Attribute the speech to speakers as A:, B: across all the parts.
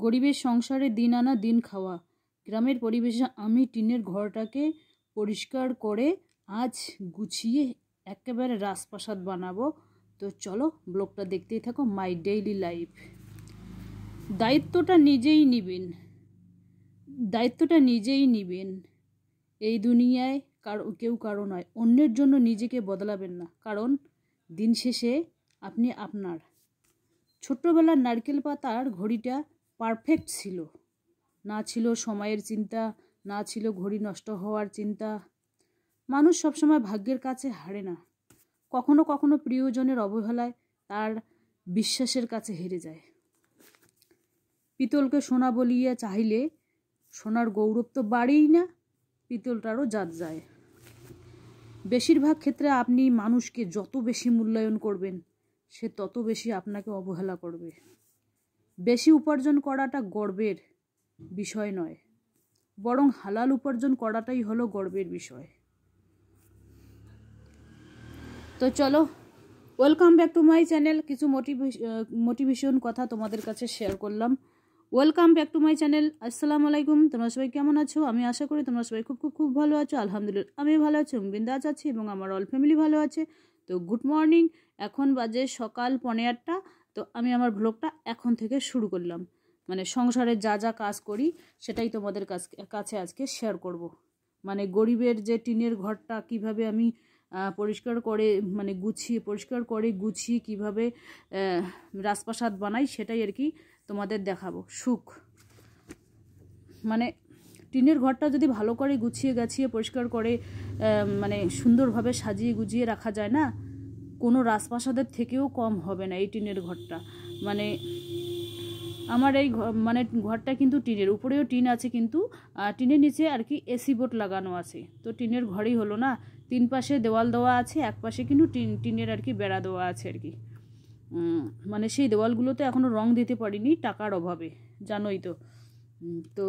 A: গরিবের সংসারে দিন আনা দিন খাওয়া। গ্রামের পরিবেশে আমি টিনের ঘরটাকে পরিষ্কার করে আজ গুছিয়ে একেবারে রাজপ্রাসাদ বানাবো। তো চলো ব্লগটা দেখতেই থাকো। My daily life. দায়িত্বটা নিজেই নিবেন। এই দুনিয়ায় কেউ কারো নয়। অন্যের জন্য নিজেকে বদলাবেন না, কারণ দিন শেষে আপনি আপনার। ছোট্টবেলার নারকেল পাতার ঘড়িটা পারফেক্ট ছিল। না ছিল সময়ের চিন্তা, না ছিল ঘড়ি নষ্ট হওয়ার চিন্তা। মানুষ সবসময় ভাগ্যের কাছে হারে না, কখনো কখনো প্রিয়জনের অবহেলায় তার বিশ্বাসের কাছে হেরে যায়। পিতলকে সোনা বলিয়া চাহিলে সোনার গৌরব তো বাড়েই না, পিতলটারও জাত যায়। বেশিরভাগ ক্ষেত্রে আপনি মানুষকে যত বেশি মূল্যায়ন করবেন, সে তত বেশি আপনাকে অবহেলা করবে। বেশি উপার্জন করাটা গর্বের বিষয় নয়, বরং হালাল উপার্জন করাটাই হলো গর্বের বিষয়। তো চলো, welcome back to my channel. কিছু মোটিভেশন কথা তোমাদের কাছে শেয়ার করলাম। Welcome back to my channel. আসসালামু আলাইকুম। তোমরা সবাই কেমন আছো? আমি আশা করি তোমরা সবাই খুব খুব খুব ভালো আছো। আলহামদুলিল্লাহ আমি ভালো আছি, বিন্দাস আছি এবং আমার অল ফ্যামিলি ভালো আছে। তো গুড মর্নিং। এখন বাজে সকাল 8:15। তো আমি আমার ব্লগটা এখন থেকে শুরু করলাম। মানে সংসারে যা যা কাজ করি সেটাই তোমাদের কাছে আজকে শেয়ার করব। মানে গরিবের যে টিনের ঘরটা কিভাবে আমি পরিষ্কার করে গুছিয়ে কিভাবে রাজপ্রাসাদ বানাই, সেটাই আর কি তোমাদের দেখাবো। সুখ মানে টিনের ঘরটা যদি ভালো করে গুছিয়ে গাছিয়ে পরিষ্কার করে মানে সুন্দরভাবে সাজিয়ে গুজিয়ে রাখা যায় না, কোনো রাজপ্রাসাদের থেকেও কম হবে না এই টিনের ঘরটা। মানে আমার এই ঘরটা কিন্তু টিনের, উপরেও টিন আছে, কিন্তু টিনের নিচে আর কি এসি বোর্ড লাগানো আছে। তো টিনের ঘরই হলো না, 3 পাশে দেওয়াল দেওয়া আছে, এক পাশে কিন্তু টিনের আর কি বেড়া দেওয়া আছে আর কি। মানে সেই দেওয়ালগুলোতে এখনও রং দিতে পারিনি টাকার অভাবে, জানোই তো। তো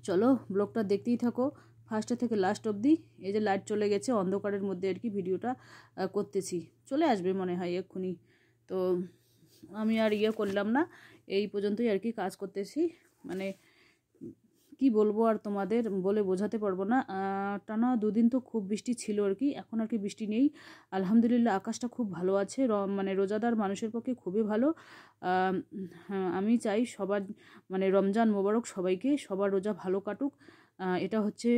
A: চলো ব্লগটা দেখতেই থাকো ফার্স্ট থেকে লাস্ট অবধি। এই যে লাইট চলে গেছে, অন্ধকারের মধ্যে আর কি ভিডিওটা করতেছি, চলে আসবে মনে হয় এক্ষুনি। তো আমি আর করলাম না, এই পর্যন্তই আর কি কাজ করতেছি। মানে কি বলবো আর তোমাদের বলে বোঝাতে পারবো না। টানা 2 দিন তো খুব বৃষ্টি ছিল আর কি, এখন আর কি বৃষ্টি নেই। আলহামদুলিল্লাহ আকাশটা খুব ভালো আছে, মানে রোজাদার মানুষের পক্ষে খুবই ভালো। হ্যাঁ, আমি চাই সবার মানে রমজান মোবারক সবাইকে, সবার রোজা ভালো কাটুক। এটা হচ্ছে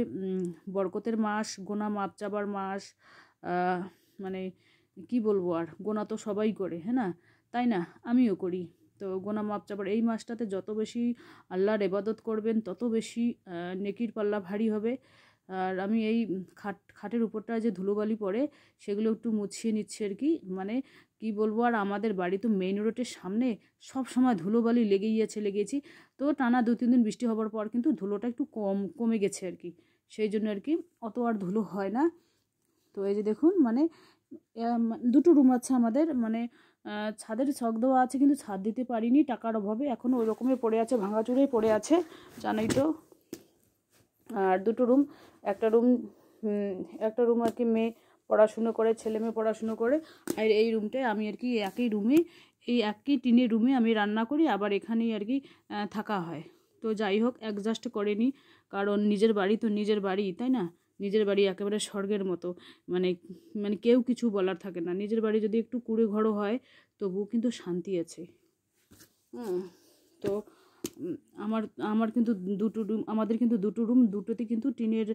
A: বরকতের মাস, গোনা মাপ চাবার মাস। মানে কি বলবো আর, গোনা তো সবাই করে, হ্যাঁ না, তাই না? আমিও করি। তো গোনা মাপ চাবার এই মাসটাতে যত বেশি আল্লাহর ইবাদত করবেন তত বেশি নেকির পাল্লা ভারী হবে। আর আমি এই খাটের উপরটা যে ধুলোবালি পড়ে সেগুলো একটু মুছিয়ে নিচ্ছি আর কি। মানে কি বলবো আর, আমাদের বাড়ি তো মেইন রোডের সামনে, সব সময় ধুলোবালি লেগেছি। তো টানা 2-3 দিন বৃষ্টি হবার পর কিন্তু ধুলোটা একটু কমে গেছে আর কি, সেই জন্য আর কি অত আর ধুলো হয় না। তো এই যে দেখুন, মানে 2টো রুম আছে আমাদের, মানে ছাদের ছক দেওয়া আছে, কিন্তু ছাদ দিতে পারিনি টাকার অভাবে, এখনও ওই রকমই পড়ে আছে, ভাঙাচুরেই পড়ে আছে, জানোই তো। আর 2টো রুম, একটা রুম আর কি মেয়ে পড়াশুনো করে, ছেলে মেয়ে পড়াশুনো করে। আর এই রুমটায় আমি আর কি একই টিনের রুমে আমি রান্না করি, আবার এখানেই আর কি থাকা হয়। তো যাই হোক, অ্যাডজাস্ট করে নিই, কারণ নিজের বাড়ি তো নিজের বাড়ি, তাই না? নিজের বাড়ি একেবারে স্বর্গের মতো। মানে মানে কেউ কিছু বলার থাকে না। নিজের বাড়ি যদি একটু কুড়ে ঘরও হয় তবুও কিন্তু শান্তি আছে। তো আমার কিন্তু 2টো রুম, আমাদের কিন্তু 2টো রুম, 2টোতে কিন্তু টিনের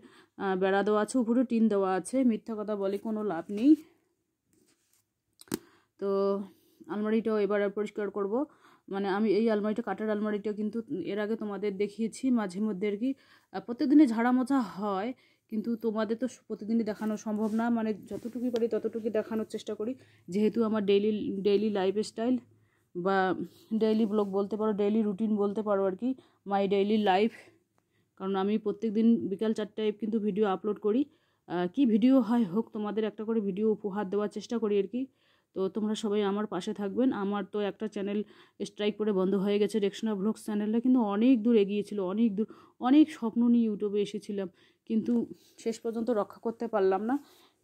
A: বেড়া দেওয়া আছে, উপরে টিন দেওয়া আছে। মিথ্যা কথা বলে কোনো লাভ নেই। তো আলমারিটাও এবার পরিষ্কার করব। মানে আমি এই আলমারিটা, কাঠের আলমারিটা কিন্তু এর আগে তোমাদের দেখিয়েছি মাঝে মধ্যে আর কি। প্রত্যেকদিনে ঝাড়া মোছা হয়, কিন্তু তোমাদের তো প্রতিদিনই দেখানো সম্ভব না। মানে যতটুকুই পারি ততটুকুই দেখানোর চেষ্টা করি, যেহেতু আমার ডেইলি লাইফস্টাইল বা ডেইলি ব্লগ বলতে পারো, ডেইলি রুটিন বলতে পারো আর কি, মাই ডেইলি লাইফ। কারণ আমি প্রত্যেক দিন বিকাল 4টায় কিন্তু ভিডিও আপলোড করি। কি ভিডিও হোক, তোমাদের একটা করে ভিডিও উপহার দেওয়ার চেষ্টা করি আর কি। তো তোমরা সবাই আমার পাশে থাকবেন। আমার তো একটা চ্যানেল স্ট্রাইক করে বন্ধ হয়ে গেছে, রেক্সনা ব্লগস চ্যানেলটা কিন্তু অনেক দূর এগিয়েছিল, অনেক স্বপ্ন নিয়ে ইউটিউবে এসেছিলাম, কিন্তু শেষ পর্যন্ত রক্ষা করতে পারলাম না।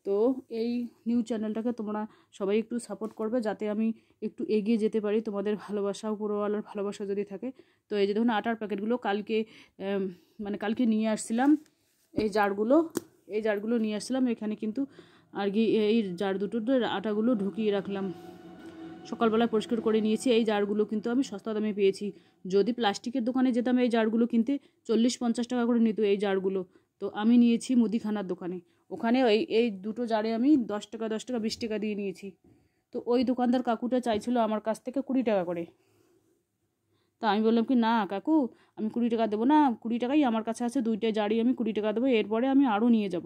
A: তো এই নিউ চ্যানেলটাকে তোমরা সবাই একটু সাপোর্ট করবে, যাতে আমি একটু এগিয়ে যেতে পারি। তোমাদের ভালোবাসা, উপরওয়ালার ভালোবাসা যদি থাকে। তো এই যে দেখুন আটার প্যাকেটগুলো কালকে নিয়ে আসছিলাম। এই জারগুলো নিয়ে আসছিলাম এখানে, কিন্তু আর কি এই জার দুটোতে আটাগুলো ঢুকিয়ে রাখলাম। সকালবেলা পরিষ্কার করে নিয়েছি। এই জারগুলো কিন্তু আমি সস্তা দামে পেয়েছি। যদি প্লাস্টিকের দোকানে যেতাম এই জারগুলো কিনতে 40-50 টাকা করে নিত এই জারগুলো। তো আমি নিয়েছি মুদিখানার দোকানে, ওখানে এই দুটো জারে আমি 10 টাকা 20 টাকা দিয়ে নিয়েছি। তো ওই দোকানদার কাকুটা চাইছিল আমার কাছ থেকে 20 টাকা করে। তা আমি বললাম কি, না কাকু, আমি 20 টাকা দেবো না, 20 টাকাই আমার কাছে আছে, 2টা জারি আমি 20 টাকা দেবো, এরপরে আমি আরও নিয়ে যাব।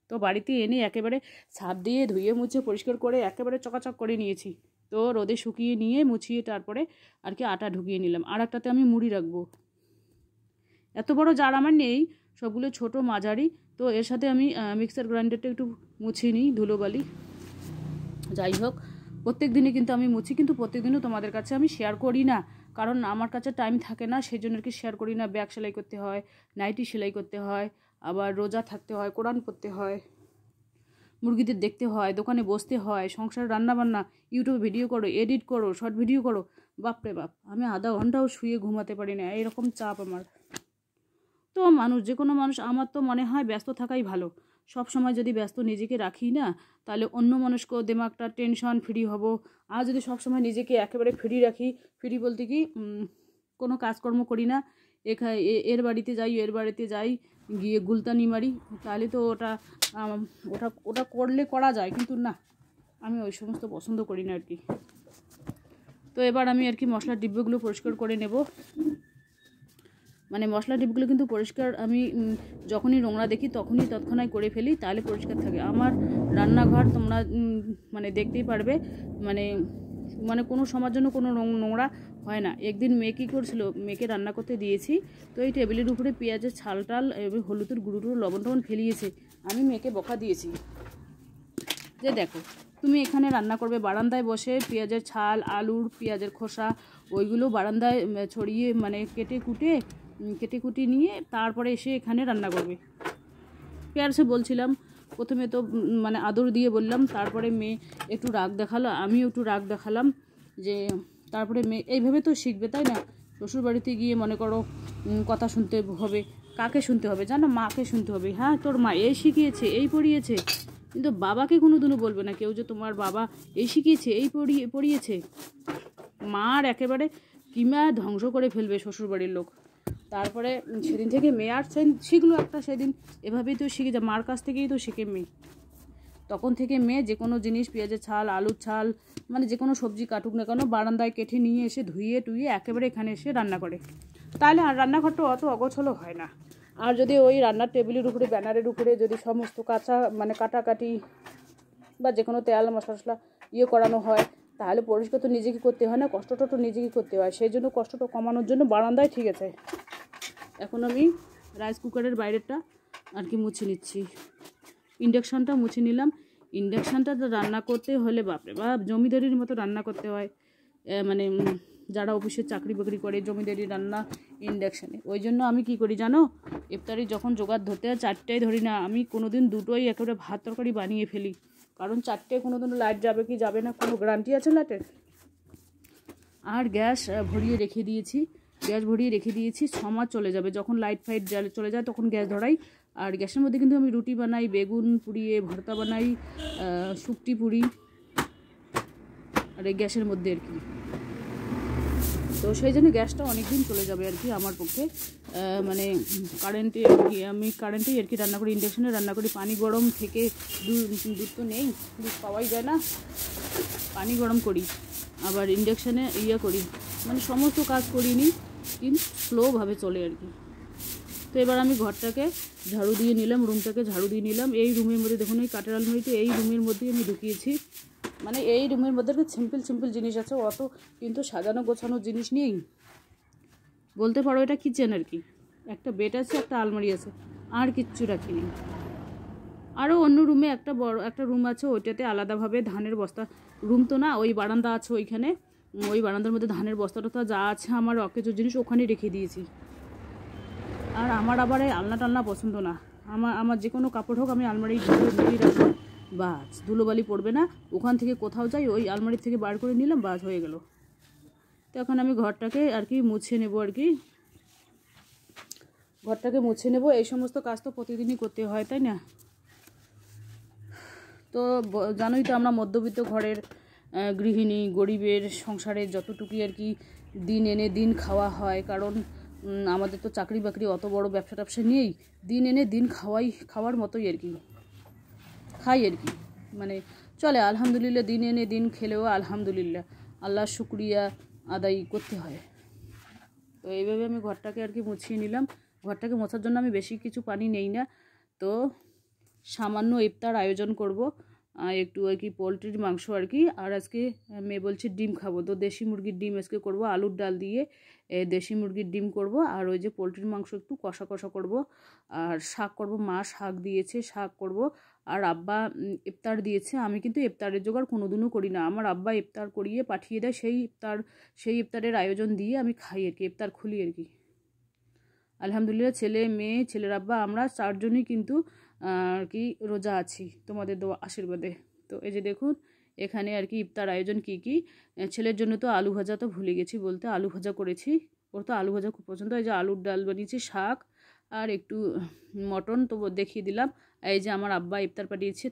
A: তো বাড়িতে এনে একেবারে ছাপ দিয়ে ধুয়ে মুছে পরিষ্কার করে একেবারে চকাচক করে নিয়েছি। তো রোদে শুকিয়ে নিয়ে মুছিয়ে তারপরে আর কি আটা ঢুকিয়ে নিলাম। আর একটাতে আমি মুড়ি রাখবো। এত বড় জার আমার নেই, সবগুলো ছোট মাঝারি। তো এর সাথে আমি মিক্সার গ্রাইন্ডারটা একটু মুছিয়ে নিই, ধুলোবালি। যাই হোক, প্রত্যেক দিনই কিন্তু আমি মুছি, কিন্তু প্রত্যেক দিনও তোমাদের কাছে আমি শেয়ার করি না, কারণ আমার কাছে টাইম থাকে না, সেই জন্য আর কি শেয়ার করি না। ব্যাগ সেলাই করতে হয়, নাইটি সেলাই করতে হয়, আবার রোজা থাকতে হয়, কোরআন পড়তে হয়, মুরগিদের দেখতে হয়, দোকানে বসতে হয়, সংসার রান্নাবান্না, ইউটিউবে ভিডিও করো, এডিট করো, শর্ট ভিডিও করো। বাপরে বাপ, আমি আধা ঘন্টাও শুয়ে ঘুমাতে পারি না, এরকম চাপ আমার। তো যে কোনো মানুষ, আমার তো মনে হয় ব্যস্ত থাকাই ভালো। সব সময় যদি ব্যস্ত নিজেকে রাখি না, তাহলে অন্য মানুষকে দিমাগটা টেনশন ফ্রি হব। আর যদি সব সময় নিজেকে একেবারে ফ্রি রাখি, ফ্রি বলতে কি কোনো কাজকর্ম করি না, এর বাড়িতে যাই গিয়ে গুলতানি মারি, তাহলে তো ওটা করলে করা যায়, কিন্তু না, আমি ওই সমস্ত পছন্দ করি না আর কি। তো এবার আমি আর কি মশলার ডিব্বাগুলো পরিষ্কার করে নেব। মানে মশলা ডিপগুলো কিন্তু পরিষ্কার আমি যখনই নোংরা দেখি তখনই তৎক্ষণাৎ করে ফেলি, তাহলে পরিষ্কার থাকে। আমার রান্নাঘর তোমরা দেখতেই পারবে, মানে কোনো সময়ের জন্য কোনো নোংরা হয় না। একদিন মেয়ে কী করছিল, মেয়েকে রান্না করতে দিয়েছি, তো এই টেবিলের উপরে পেঁয়াজের ছাল হলুদের গুঁড়ো লবণ ফেলিয়েছে। আমি মেয়েকে বকা দিয়েছি যে দেখো, তুমি এখানে রান্না করবে, বারান্দায় বসে পেঁয়াজের ছাল, আলুর পেঁয়াজের খোসা ওইগুলো বারান্দায় ছড়িয়ে কেটে কুটে নিয়ে তারপরে এসে এখানে রান্না করবে। পেয়ারসে বলছিলাম, প্রথমে তো আদর দিয়ে বললাম, তারপরে মেয়ে একটু রাগ দেখালো, আমিও একটু রাগ দেখালাম, যে তারপরে মেয়ে এইভাবে তো শিখবে, তাই না? শ্বশুরবাড়িতে গিয়ে মনে করো কথা শুনতে হবে। কাকে শুনতে হবে জানো? মাকে শুনতে হবে। হ্যাঁ, তোর মা এই শিখিয়েছে, এই পড়িয়েছে, কিন্তু বাবাকে কোনোদিনও বলবে না কেউ যে তোমার বাবা এই শিখিয়েছে, এই পড়িয়েছে। মার একেবারে কিমা ধ্বংস করে ফেলবে শ্বশুরবাড়ির লোক। তারপরে সেদিন থেকে মেয়ে আর শিখলো একটা, সেদিন এভাবেই তো শিখে যায়, মার কাছ থেকেই তো শিখে মেয়ে। তখন থেকে মেয়ে যে কোনো জিনিস, পেঁয়াজের ছাল, আলুর ছাল, যে কোনো সবজি কাটুক না কেন, বারান্দায় কেটে নিয়ে এসে ধুয়ে টুয়ে একেবারে এখানে এসে রান্না করে। তাহলে আর রান্নাঘরটা অত অগোছলো হয় না। আর যদি ওই রান্নার টেবিলের উপরে, ব্যানারের উপরে যদি সমস্ত কাটাকাটি বা যে কোনো তেল মশলা করানো হয়, তাহলে পরিষ্কার তো নিজেকে করতে হয় না, কষ্টটা তো নিজেকে করতে হয়। সেই জন্য কষ্টটা কমানোর জন্য বারান্দায় ঠিক আছে। এখন আমি রাইস কুকারের বাইরেটা আর কি মুছে নিচ্ছি, ইন্ডাকশানটা মুছে নিলাম। ইন্ডাকশানটা রান্না করতে হলে বাপরে বাপ, জমিদারির মতো রান্না করতে হয়। যারা অফিসে চাকরি বাকরি করে, জমিদারি রান্না ইন্ডাকশানে। ওই জন্য আমি কি করি জানো, ইফতারি যখন জোগাড় ধরতে হয় 4টায় ধরি না, আমি কোনোদিন 2টোই একেবারে ভাত তরকারি বানিয়ে ফেলি। কারণ 4টায় কোনোদিন লাইট যাবে কি যাবে না কোনো গ্যারান্টি আছে লাইটের। আর গ্যাস ভরিয়ে রেখে দিয়েছি 6 মাস চলে যাবে। যখন লাইট ফাইট চলে যায় তখন গ্যাস ধরাই। আর গ্যাসের মধ্যে কিন্তু আমি রুটি বানাই, বেগুন পুড়িয়ে ভর্তা বানাই, শুকটি পুরি, আর এই গ্যাসের মধ্যে আর কি। তো সেই জন্য গ্যাসটা অনেক দিন চলে যাবে আর কি আমার পক্ষে। কারেন্টেই আর কি রান্না করি, ইন্ডাকশানে রান্না করি। পানি গরম থেকে দুধ তো নেই, দুধ পাওয়াই যায় না, পানি গরম করি, আবার ইন্ডাকশানে করি, সমস্ত কাজ করিনি, কিন্তু স্লোভাবে চলে আর কি। তো এবার আমি ঘরটাকে ঝাড়ু দিয়ে নিলাম, রুমটাকে ঝাড়ু দিয়ে নিলাম। এই রুমের মধ্যে দেখুন, এই কাঠের আলমারিতে এই রুমের মধ্যেই আমি ঢুকিয়েছি। এই রুমের মধ্যে সিম্পল জিনিস আছে, অত কিন্তু সাজানো গোছানো জিনিস নেই। বলতে পারো এটা কিচেন আর কি। একটা বেড আছে, একটা আলমারি আছে, আর কিচ্ছু রাখিনি। আরও অন্য রুমে একটা রুম আছে, ওইটাতে আলাদাভাবে ধানের বস্তা, রুম তো না, ওই বারান্দা আছে, ওইখানে ওই বারান্দার মধ্যে ধানের বস্তাটা যা আছে আমার অকেজো জিনিস ওখানে রেখে দিয়েছি। আর আমার আবার এই আলনা টালনা পছন্দ না। আমার যে কোনো কাপড় হোক আমি আলমারি ধুয়ে রাখবো, বাস ধুলোবালি পড়বে না, ওখান থেকে কোথাও যাই ওই আলমারির থেকে বার করে নিলাম, বাস হয়ে গেল। তো এখন আমি ঘরটাকে আর কি মুছে নেব, আর কি ঘরটাকে মুছে নেব। এই সমস্ত কাজ তো প্রতিদিনই করতে হয়, তাই না? তো জানোই তো আমরা মধ্যবিত্ত ঘরের গৃহিণী, গরিবের সংসারে যতটুকুই আর কি দিন এনে দিন খাওয়া হয়, কারণ আমাদের তো চাকরি বাকরি অত বড় ব্যবসা ট্যাবসা নেই, দিন এনে দিন খাওয়ার মতোই আর কি খাই আর কি, মানে চলে আলহামদুলিল্লাহ। দিন এনে দিন খেলেও আলহামদুলিল্লাহ, আল্লাহর শুকরিয়া আদায় করতে হয়। তো এইভাবে আমি ঘরটাকে আর কি মুছিয়ে নিলাম। ঘরটাকে মোছার জন্য আমি বেশি কিছু পানি নেই না, তো সামান্য ইফতার আয়োজন করব, একটু আর কি পোলট্রির মাংস আর কি। আর আজকে মেয়ে বলছে ডিম খাবো, তো দেশি মুরগির ডিম আজকে করব, আলুর ডাল দিয়ে দেশি মুরগির ডিম করব। আর ওই যে পোলট্রির মাংস একটু কষা কষা করব, আর শাক করব, মা শাক দিয়েছে, শাক করব। আর আব্বা ইফতার দিয়েছে, আমি কিন্তু ইফতারের জোগাড় কোনোদিনও করি না, আমার আব্বা ইফতার করিয়ে পাঠিয়ে দেয়, সেই ইফতারের আয়োজন দিয়ে আমি খাই আর কি, ইফতার খুলি আর কি। আলহামদুলিল্লাহ, ছেলে মেয়ে, ছেলের আব্বা, আমরা চারজনই কিন্তু আর কি রোজা আছি তোমাদের দোয়া আশীর্বাদে। তো এই যে দেখুন এখানে আর কি ইফতার আয়োজন কি কি। ছেলের জন্য তো আলু ভাজা তো ভুলে গেছি বলতে, আলু ভাজা করেছি, ওর তো আলু ভাজা খুব পছন্দ। এই যে আলুর ডাল বানিয়েছি, শাক আর একটু মটন তো দেখিয়ে দিলাম। এই যে আমার আব্বা ইফতার পাঠিয়েছে।